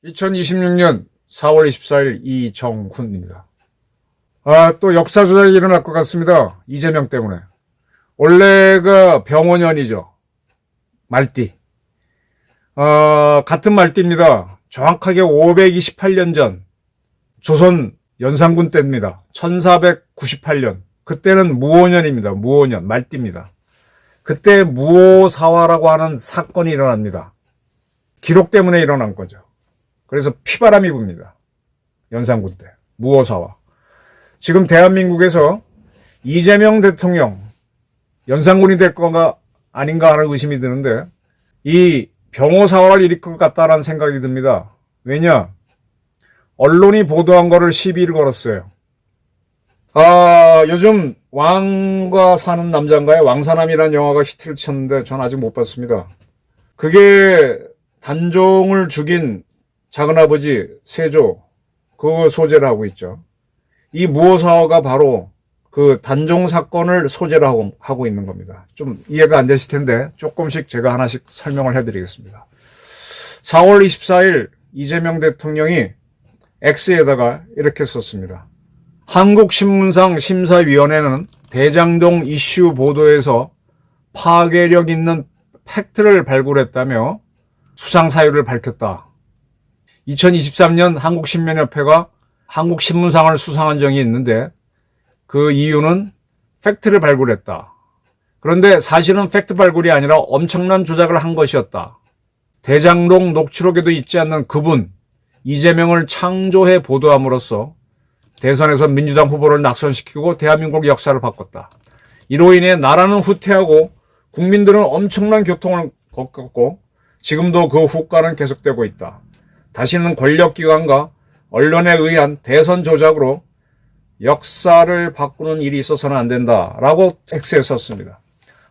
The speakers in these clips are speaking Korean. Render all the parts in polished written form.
(2026년 4월 24일) 이정훈입니다. 또 역사 조작이 일어날 것 같습니다. 이재명 때문에. 원래가 병원년이죠. 말띠. 같은 말띠입니다. 정확하게 528년 전 조선 연산군 때입니다. 1498년. 그때는 무오년입니다. 무오년, 말띠입니다. 그때 무오사화라고 하는 사건이 일어납니다. 기록 때문에 일어난 거죠. 그래서 피바람이 붑니다. 연산군 때. 무오사화. 지금 대한민국에서 이재명 대통령 연산군이 될 건가 아닌가 하는 의심이 드는데 이 병오사화를 일으킬 것 같다라는 생각이 듭니다. 왜냐? 언론이 보도한 거를 시비를 걸었어요. 요즘 왕과 사는 남자인가요? 왕사남이라는 영화가 히트를 쳤는데 전 아직 못 봤습니다. 그게 단종을 죽인 작은아버지 세조 그 소재를 하고 있죠. 이 무오사화가 바로 그 단종 사건을 소재로 하고 있는 겁니다. 좀 이해가 안 되실 텐데 조금씩 제가 하나씩 설명을 해드리겠습니다. 4월 24일 이재명 대통령이 X에다가 이렇게 썼습니다. 한국신문상 심사위원회는 대장동 이슈 보도에서 파괴력 있는 팩트를 발굴했다며 수상 사유를 밝혔다. 2023년 한국신문협회가 한국신문상을 수상한 적이 있는데 그 이유는 팩트를 발굴했다. 그런데 사실은 팩트 발굴이 아니라 엄청난 조작을 한 것이었다. 대장동 녹취록에도 있지 않는 그분 이재명을 창조해 보도함으로써 대선에서 민주당 후보를 낙선시키고 대한민국 역사를 바꿨다. 이로 인해 나라는 후퇴하고 국민들은 엄청난 고통을 겪었고 지금도 그 후과는 계속되고 있다. 다시는 권력기관과 언론에 의한 대선 조작으로 역사를 바꾸는 일이 있어서는 안 된다라고 X에 썼습니다.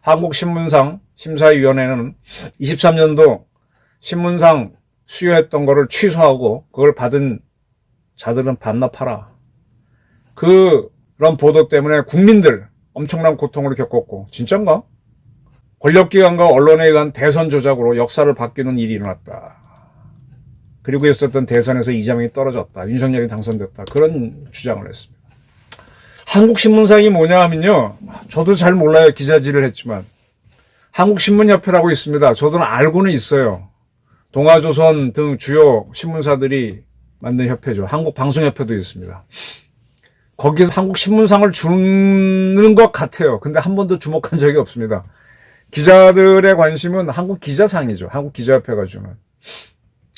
한국신문상 심사위원회는 23년도 신문상 수여했던 거를 취소하고 그걸 받은 자들은 반납하라. 그런 보도 때문에 국민들 엄청난 고통을 겪었고 진짠가? 권력기관과 언론에 의한 대선 조작으로 역사를 바뀌는 일이 일어났다. 그리고 있었던 대선에서 이재명이 떨어졌다. 윤석열이 당선됐다. 그런 주장을 했습니다. 한국신문상이 뭐냐 하면요. 저도 잘 몰라요. 기자질을 했지만. 한국신문협회라고 있습니다. 저도 알고는 있어요. 동아조선 등 주요 신문사들이 만든 협회죠. 한국방송협회도 있습니다. 거기서 한국신문상을 주는 것 같아요. 근데 한 번도 주목한 적이 없습니다. 기자들의 관심은 한국기자상이죠. 한국기자협회가 주는.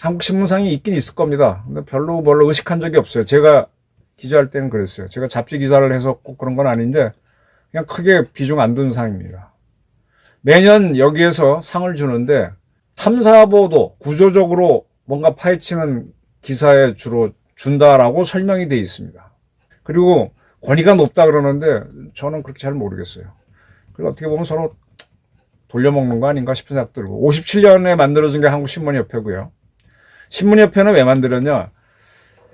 한국신문상이 있긴 있을 겁니다. 근데 별로 의식한 적이 없어요. 제가 기자할 때는 그랬어요. 제가 잡지 기사를 해서 꼭 그런 건 아닌데 그냥 크게 비중 안 두는 상입니다. 매년 여기에서 상을 주는데 탐사보도 구조적으로 뭔가 파헤치는 기사에 주로 준다라고 설명이 되어 있습니다. 그리고 권위가 높다 그러는데 저는 그렇게 잘 모르겠어요. 그리고 어떻게 보면 서로 돌려먹는 거 아닌가 싶은 생각 들고 57년에 만들어진 게 한국신문협회고요. 신문협회는 왜 만들었냐?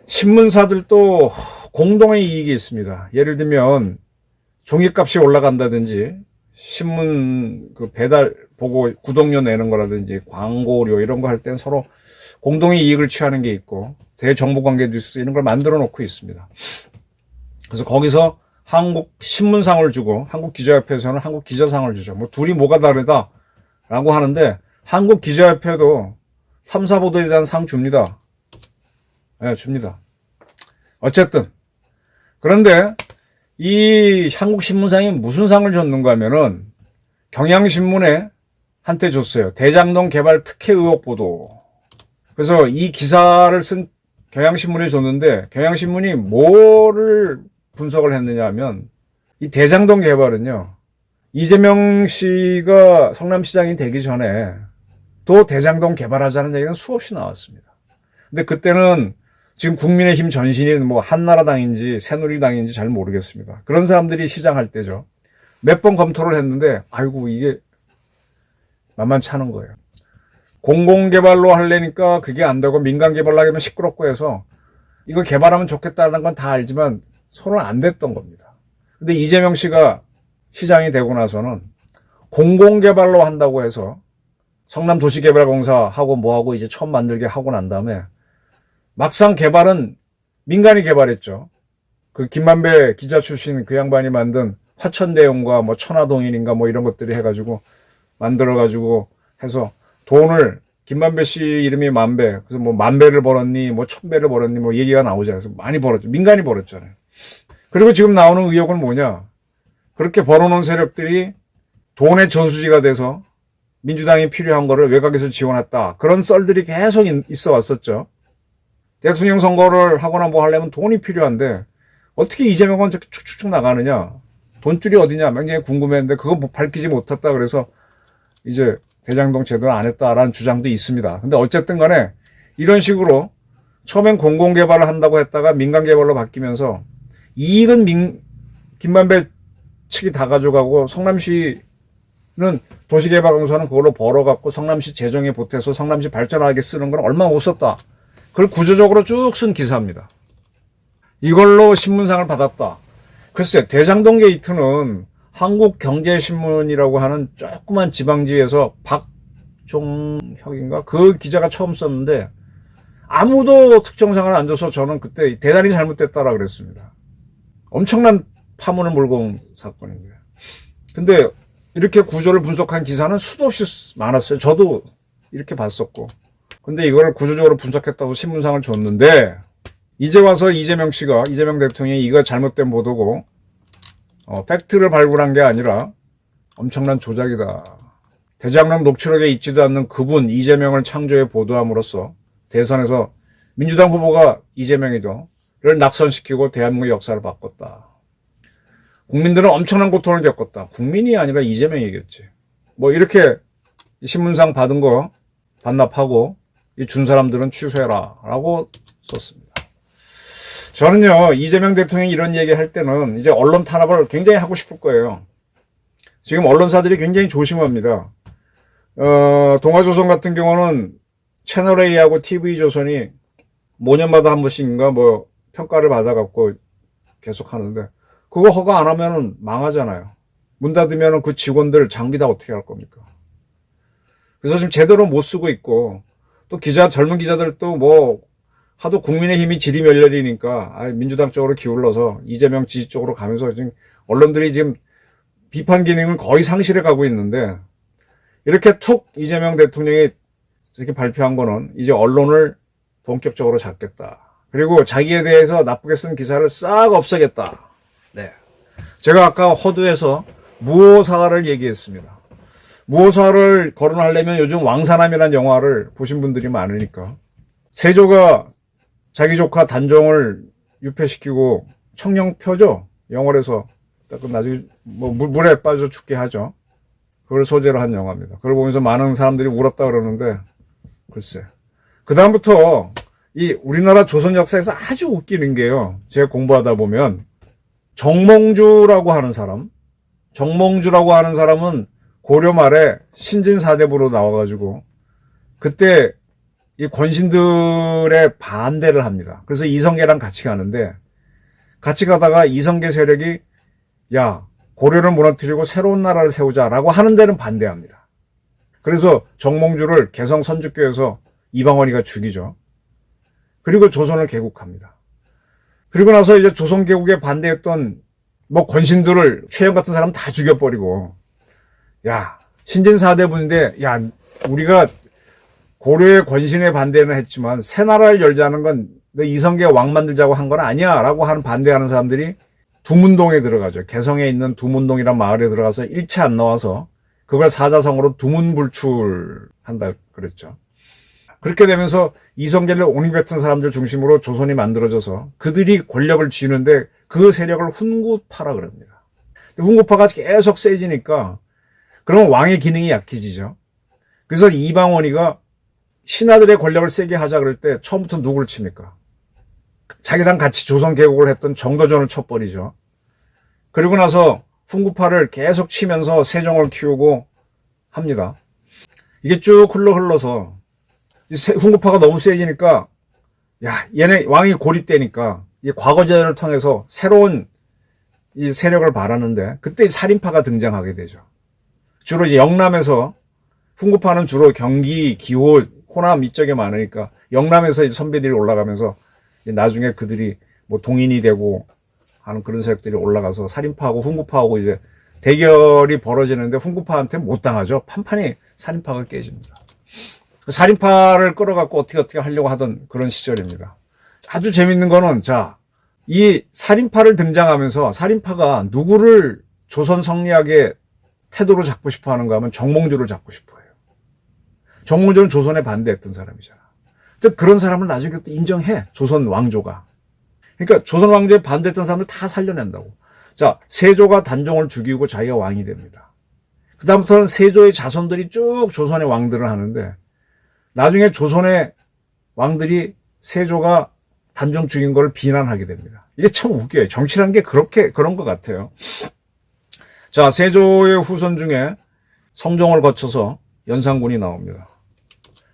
신문사들도 공동의 이익이 있습니다. 예를 들면 종이값이 올라간다든지 신문 그 배달 보고 구독료 내는 거라든지 광고료 이런 거 할 땐 서로 공동의 이익을 취하는 게 있고 대정보관계도 있어 이런 걸 만들어 놓고 있습니다. 그래서 거기서 한국신문상을 주고 한국기자협회에서는 한국기자상을 주죠. 뭐 둘이 뭐가 다르다라고 하는데 한국기자협회도 탐사보도에 대한 상 줍니다. 네, 줍니다. 어쨌든 그런데 이 한국신문상이 무슨 상을 줬는가 하면은 경향신문에 한테 줬어요. 대장동 개발 특혜 의혹 보도. 그래서 이 기사를 쓴 경향신문에 줬는데 경향신문이 뭐를 분석을 했느냐 하면 이 대장동 개발은요. 이재명 씨가 성남시장이 되기 전에 또 대장동 개발하자는 얘기는 수없이 나왔습니다. 근데 그때는 지금 국민의힘 전신인 뭐 한나라당인지 새누리당인지 잘 모르겠습니다. 그런 사람들이 시장할 때죠. 몇 번 검토를 했는데 아이고 이게 만만치 않은 거예요. 공공개발로 하려니까 그게 안 되고 민간개발로 하면 시끄럽고 해서 이거 개발하면 좋겠다는 건 다 알지만 손을 안 댔던 겁니다. 근데 이재명 씨가 시장이 되고 나서는 공공개발로 한다고 해서 성남도시개발공사하고 뭐하고 이제 처음 만들게 하고 난 다음에 막상 개발은 민간이 개발했죠. 그 김만배 기자 출신 그 양반이 만든 화천대용과 뭐 천화동인인가 뭐 이런 것들이 해가지고 만들어가지고 해서 돈을 김만배 씨 이름이 만배. 그래서 뭐 만배를 벌었니, 뭐 천배를 벌었니, 뭐 얘기가 나오잖아요. 그래서 많이 벌었죠. 민간이 벌었잖아요. 그리고 지금 나오는 의혹은 뭐냐. 그렇게 벌어놓은 세력들이 돈의 저수지가 돼서 민주당이 필요한 거를 외곽에서 지원했다. 그런 썰들이 계속 있어 왔었죠. 대통령 선거를 하거나 뭐 하려면 돈이 필요한데 어떻게 이재명은 저렇게 축축축 나가느냐. 돈줄이 어디냐. 굉장히 궁금했는데 그거 뭐 밝히지 못했다. 그래서 이제 대장동 제대로 안 했다라는 주장도 있습니다. 근데 어쨌든 간에 이런 식으로 처음엔 공공개발을 한다고 했다가 민간개발로 바뀌면서 이익은 김만배 측이 다 가져가고 성남시는 도시개발공사는 그걸로 벌어갖고 성남시 재정에 보태서 성남시 발전하게 쓰는 건 얼마 못 썼다. 그걸 구조적으로 쭉 쓴 기사입니다. 이걸로 신문상을 받았다. 글쎄 대장동 게이트는 한국경제신문이라고 하는 조그만 지방지에서 박종혁인가? 그 기자가 처음 썼는데 아무도 특정상을 안 줘서 저는 그때 대단히 잘못됐다라 그랬습니다. 엄청난 파문을 몰고 온 사건인데. 근데 이렇게 구조를 분석한 기사는 수도 없이 많았어요. 저도 이렇게 봤었고. 근데 이걸 구조적으로 분석했다고 신문상을 줬는데 이제 와서 이재명 대통령이 이거 잘못된 보도고 팩트를 발굴한 게 아니라 엄청난 조작이다. 대장동 녹취록에 있지도 않는 그분 이재명을 창조해 보도함으로써 대선에서 민주당 후보가 이재명이도를 낙선시키고 대한민국 역사를 바꿨다. 국민들은 엄청난 고통을 겪었다. 국민이 아니라 이재명이겠지. 뭐 이렇게 신문상 받은 거 반납하고 준 사람들은 취소해라 라고 썼습니다. 저는요 이재명 대통령이 이런 얘기 할 때는 이제 언론 탄압을 굉장히 하고 싶을 거예요. 지금 언론사들이 굉장히 조심합니다. 동아조선 같은 경우는 채널A하고 TV조선이 5년마다 한 번씩인가 뭐 평가를 받아갖고 계속 하는데 그거 허가 안 하면은 망하잖아요. 문 닫으면은 그 직원들 장비 다 어떻게 할 겁니까? 그래서 지금 제대로 못 쓰고 있고 또 젊은 기자들도 뭐 하도 국민의힘이 지리멸렬이니까 민주당 쪽으로 기울러서 이재명 지지 쪽으로 가면서 지금 언론들이 지금 비판 기능을 거의 상실해 가고 있는데 이렇게 툭 이재명 대통령이 이렇게 발표한 거는 이제 언론을 본격적으로 잡겠다. 그리고 자기에 대해서 나쁘게 쓴 기사를 싹 없애겠다. 네. 제가 아까 허두에서 무오사를 얘기했습니다. 무오사를 거론하려면 요즘 왕사남이라는 영화를 보신 분들이 많으니까 세조가 자기 조카 단종을 유폐시키고 청령표죠. 영월에서 나중에 뭐 물에 빠져 죽게 하죠. 그걸 소재로 한 영화입니다. 그걸 보면서 많은 사람들이 울었다 그러는데 글쎄. 그 다음부터 이 우리나라 조선 역사에서 아주 웃기는 게요. 제가 공부하다 보면 정몽주라고 하는 사람은 고려 말에 신진사대부로 나와가지고 그때 이 권신들의 반대를 합니다. 그래서 이성계랑 같이 가는데 같이 가다가 이성계 세력이 야 고려를 무너뜨리고 새로운 나라를 세우자라고 하는 데는 반대합니다. 그래서 정몽주를 개성 선주교에서 이방원이가 죽이죠. 그리고 조선을 개국합니다. 그리고 나서 이제 조선 개국에 반대했던 뭐 권신들을 최영 같은 사람 다 죽여버리고 야 신진사대부인데 야 우리가 고려의 권신에 반대는 했지만 새 나라를 열자는 건 너 이성계 왕 만들자고 한 건 아니야 라고 하는 반대하는 사람들이 두문동에 들어가죠. 개성에 있는 두문동이란 마을에 들어가서 일체 안 나와서 그걸 사자성어로 두문불출한다 그랬죠. 그렇게 되면서 이성계를 옹립했던 사람들 중심으로 조선이 만들어져서 그들이 권력을 쥐는데 그 세력을 훈구파라 그럽니다. 훈구파가 계속 세지니까 그러면 왕의 기능이 약해지죠. 그래서 이방원이가 신하들의 권력을 세게 하자 그럴 때 처음부터 누구를 칩니까? 자기랑 같이 조선 개국을 했던 정도전을 쳐버리죠. 그리고 나서 훈구파를 계속 치면서 세종을 키우고 합니다. 이게 쭉 흘러서 훈구파가 너무 세지니까 야, 얘네 왕이 고립되니까 이 과거제를 통해서 새로운 이 세력을 바라는데 그때 살인파가 등장하게 되죠. 주로 이제 영남에서 훈구파는 주로 경기, 기호, 호남 이쪽에 많으니까 영남에서 이제 선배들이 올라가면서 나중에 그들이 뭐 동인이 되고 하는 그런 세력들이 올라가서 살인파하고 훈구파하고 이제 대결이 벌어지는데 훈구파한테 못 당하죠. 판판이 살인파가 깨집니다. 살인파를 끌어갖고 어떻게 하려고 하던 그런 시절입니다. 아주 재밌는 거는 자, 이 살인파를 등장하면서 살인파가 누구를 조선 성리학의 태도로 잡고 싶어 하는가 하면 정몽주를 잡고 싶어 해요. 정몽주는 조선에 반대했던 사람이잖아. 즉 그런 사람을 나중에 또 인정해. 조선 왕조가. 그러니까 조선 왕조에 반대했던 사람을 다 살려낸다고. 자, 세조가 단종을 죽이고 자기가 왕이 됩니다. 그 다음부터는 세조의 자손들이 쭉 조선의 왕들을 하는데 나중에 조선의 왕들이 세조가 단종 죽인 걸 비난하게 됩니다. 이게 참 웃겨요. 정치라는 게 그런 것 같아요. 자, 세조의 후손 중에 성종을 거쳐서 연산군이 나옵니다.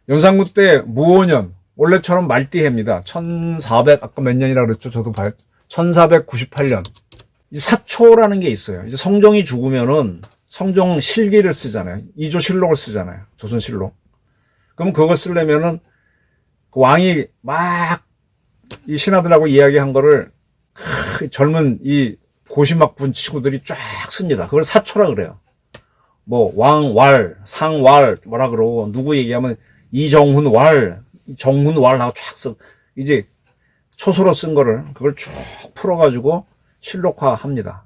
연산군 때 무오년, 원래처럼 말띠해입니다. 1400, 아까 몇 년이라 그랬죠? 저도 봐요. 1498년. 사초라는 게 있어요. 이제 성종이 죽으면은 성종 실기를 쓰잖아요. 이조실록을 쓰잖아요. 조선실록. 그럼 그걸 쓰려면은 그 왕이 막 이 신하들하고 이야기한 거를 젊은 이 고시막분 친구들이 쫙 씁니다. 그걸 사초라 그래요. 뭐 왕왈, 상왈 뭐라 그러고 누구 얘기하면 이정훈 왈, 정훈 왈 하고 쫙 써. 이제 초소로 쓴 거를 그걸 쭉 풀어가지고 실록화합니다.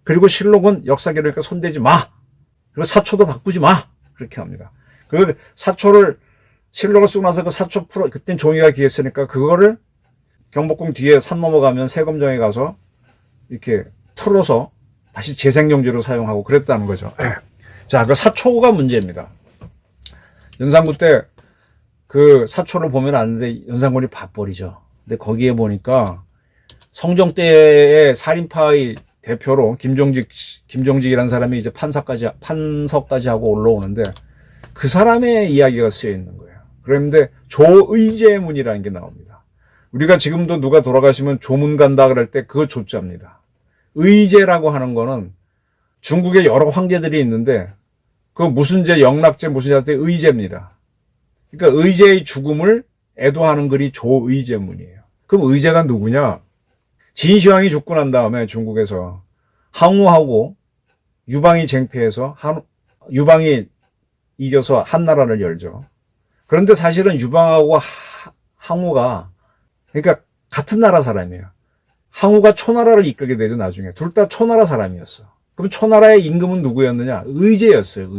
그리고 실록은 역사기록이니까 손대지 마. 그리고 사초도 바꾸지 마. 그렇게 합니다. 그 사초를 실록을 쓰고 나서 그 사초 풀어 그땐 종이가 귀했으니까 그거를 경복궁 뒤에 산 넘어가면 세검정에 가서 이렇게 풀어서 다시 재생용지로 사용하고 그랬다는 거죠. 자, 그 사초가 문제입니다. 연산군 때 그 사초를 보면 아는데 연산군이 밥벌이죠. 근데 거기에 보니까 성종 때의 살인파의 대표로 김종직이라는 사람이 이제 판서까지 하고 올라오는데 그 사람의 이야기가 쓰여 있는 거예요. 그런데 조의제문이라는 게 나옵니다. 우리가 지금도 누가 돌아가시면 조문 간다 그럴 때 그거 조자입니다. 의제라고 하는 거는 중국에 여러 황제들이 있는데 그 무슨 제, 영락제 무슨 제 할 때 의제입니다. 그러니까 의제의 죽음을 애도하는 글이 조의제문이에요. 그럼 의제가 누구냐? 진시황이 죽고 난 다음에 중국에서 항우하고 유방이 쟁패해서 유방이 이겨서 한나라를 열죠. 그런데 사실은 유방하고 항우가 그러니까 같은 나라 사람이에요. 항우가 초나라를 이끌게 되죠. 나중에 둘 다 초나라 사람이었어. 그럼 초나라의 임금은 누구였느냐? 의제였어요.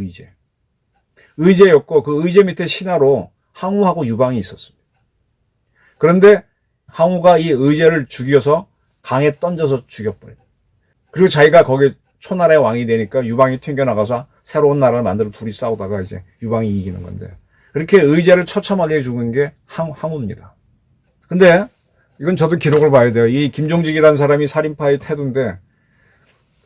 의제였고 그 의제 밑에 신하로 항우하고 유방이 있었습니다. 그런데 항우가 이 의제를 죽여서 강에 던져서 죽여버려요. 그리고 자기가 거기 초나라의 왕이 되니까 유방이 튕겨나가서 새로운 나라를 만들어 둘이 싸우다가 이제 유방이 이기는 건데 그렇게 의제를 처참하게 죽은 게 항우입니다. 근데 이건 저도 기록을 봐야 돼요. 이 김종직이라는 사람이 살인파의 태도인데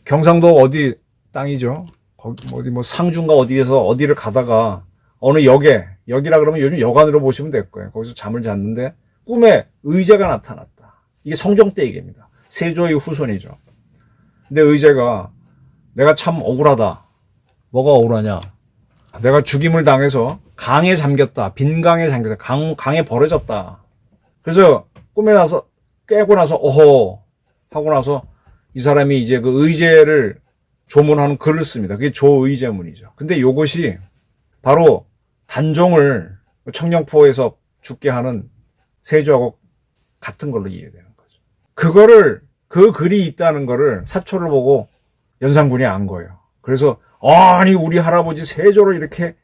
경상도 어디 땅이죠? 거기 어디 뭐 상주인가 어디에서 어디를 가다가 어느 역이라 그러면 요즘 여관으로 보시면 될 거예요. 거기서 잠을 잤는데 꿈에 의제가 나타났다. 이게 성종 때 얘기입니다. 세조의 후손이죠. 근데 의제가 내가 참 억울하다. 뭐가 억울하냐? 내가 죽임을 당해서 강에 잠겼다. 빈강에 잠겼다. 강에 버려졌다. 그래서 꿈에 나서 깨고 나서 어허 하고 나서 이 사람이 이제 그 의제를 조문하는 글을 씁니다. 그게 조의제문이죠. 근데 이것이 바로 단종을 청령포에서 죽게 하는 세조하고 같은 걸로 이해되는 거죠. 그 글이 있다는 거를 사초를 보고 연산군이 안 거예요. 그래서 아니 우리 할아버지 세조를 이렇게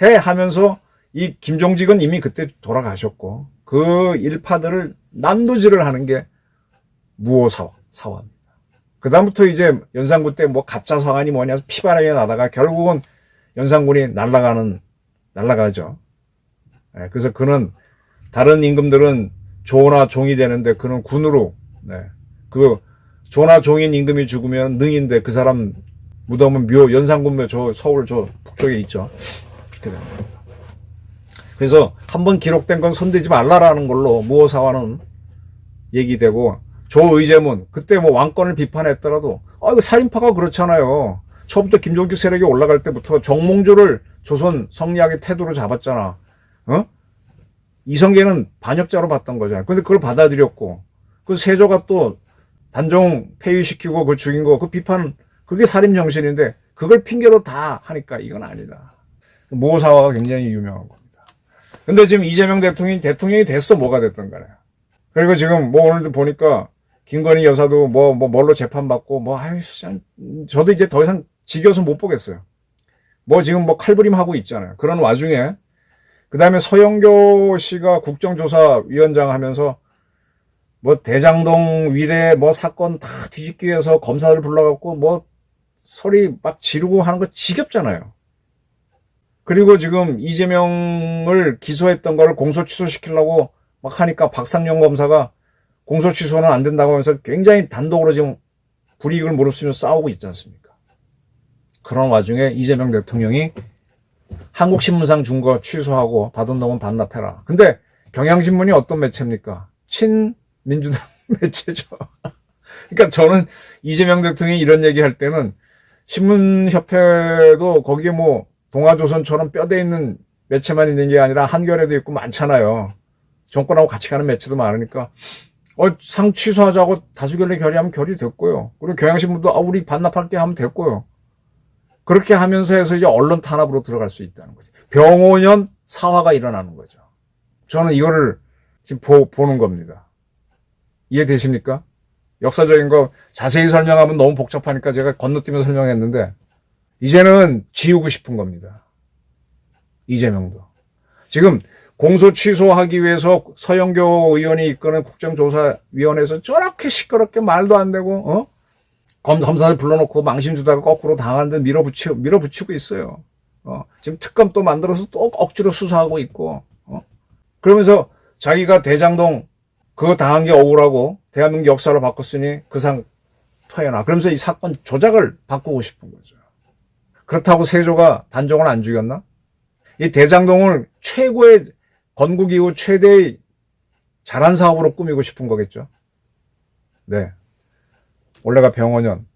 해 하면서 이 김종직은 이미 그때 돌아가셨고 그 일파들을 난도질을 하는 게 무오사화입니다. 그 다음부터 이제 연산군 때 뭐 갑자성한이 뭐냐 피바람이 나다가 결국은 연산군이 날아가죠. 그래서 그는 다른 임금들은 조나 종이 되는데 그는 군으로 그 조나 종인 임금이 죽으면 능인데 그 사람 무덤은 연산군 저 서울 저 북쪽에 있죠. 그렇게 됩니다. 그래서 한번 기록된 건 손대지 말라라는 걸로 무호사화는 얘기되고, 조의제문 그때 뭐 왕권을 비판했더라도 이거 살인파가 그렇잖아요. 처음부터 김종규 세력이 올라갈 때부터 정몽주를 조선 성리학의 태도로 잡았잖아. 이성계는 반역자로 봤던 거잖아요. 근데 그걸 받아들였고, 그 세조가 또 단종 폐위시키고 그걸 죽인 거, 그 비판, 그게 살인 정신인데 그걸 핑계로 다 하니까 이건 아니다. 무호사화가 굉장히 유명한 겁니다. 근데 지금 이재명 대통령이 됐어, 뭐가 됐든 간에. 그리고 지금 뭐 오늘도 보니까 김건희 여사도 뭘로 재판받고 저도 이제 더 이상 지겨워서 못 보겠어요. 지금 칼부림 하고 있잖아요. 그런 와중에 그 다음에 서영교 씨가 국정조사위원장 하면서 대장동 위례 사건 다 뒤집기 위해서 검사들 불러갖고 소리 막 지르고 하는 거 지겹잖아요. 그리고 지금 이재명을 기소했던 거를 공소 취소시키려고 막 하니까 박상용 검사가 공소 취소는 안 된다고 하면서 굉장히 단독으로 지금 불이익을 무릅쓰며 싸우고 있지 않습니까? 그런 와중에 이재명 대통령이 한국신문상 준 거 취소하고 받은 돈은 반납해라. 근데 경향신문이 어떤 매체입니까? 친민주당 매체죠. 그러니까 저는 이재명 대통령이 이런 얘기 할 때는 신문협회도 거기에 동아조선처럼 뼈대 있는 매체만 있는 게 아니라 한겨레도 있고 많잖아요. 정권하고 같이 가는 매체도 많으니까 상 취소하자고 다수결에 결의하면 결의됐고요. 그리고 경향신문도 우리 반납할게 하면 됐고요. 그렇게 하면서 해서 이제 언론 탄압으로 들어갈 수 있다는 거죠. 병오년 사화가 일어나는 거죠. 저는 이거를 지금 보는 겁니다. 이해되십니까? 역사적인 거 자세히 설명하면 너무 복잡하니까 제가 건너뛰면서 설명했는데, 이제는 지우고 싶은 겁니다. 이재명도. 지금 공소 취소하기 위해서 서영교 의원이 이끄는 국정조사위원회에서 저렇게 시끄럽게 말도 안 되고, 검사를 불러놓고 망신 주다가 거꾸로 당하는데 밀어붙이고 있어요. 지금 특검 또 만들어서 또 억지로 수사하고 있고, 그러면서 자기가 대장동 그거 당한 게 억울하고 대한민국 역사로 바꿨으니 그 상 토해놔. 그러면서 이 사건 조작을 바꾸고 싶은 거죠. 그렇다고 세조가 단종을 안 죽였나? 이 대장동을 최고의 건국 이후 최대의 잘한 사업으로 꾸미고 싶은 거겠죠. 네. 올해가 병오년,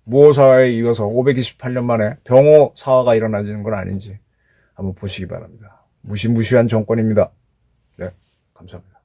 무호사화에 이어서 528년 만에 병오사화가 일어나지는 건 아닌지 한번 보시기 바랍니다. 무시무시한 정권입니다. 네, 감사합니다.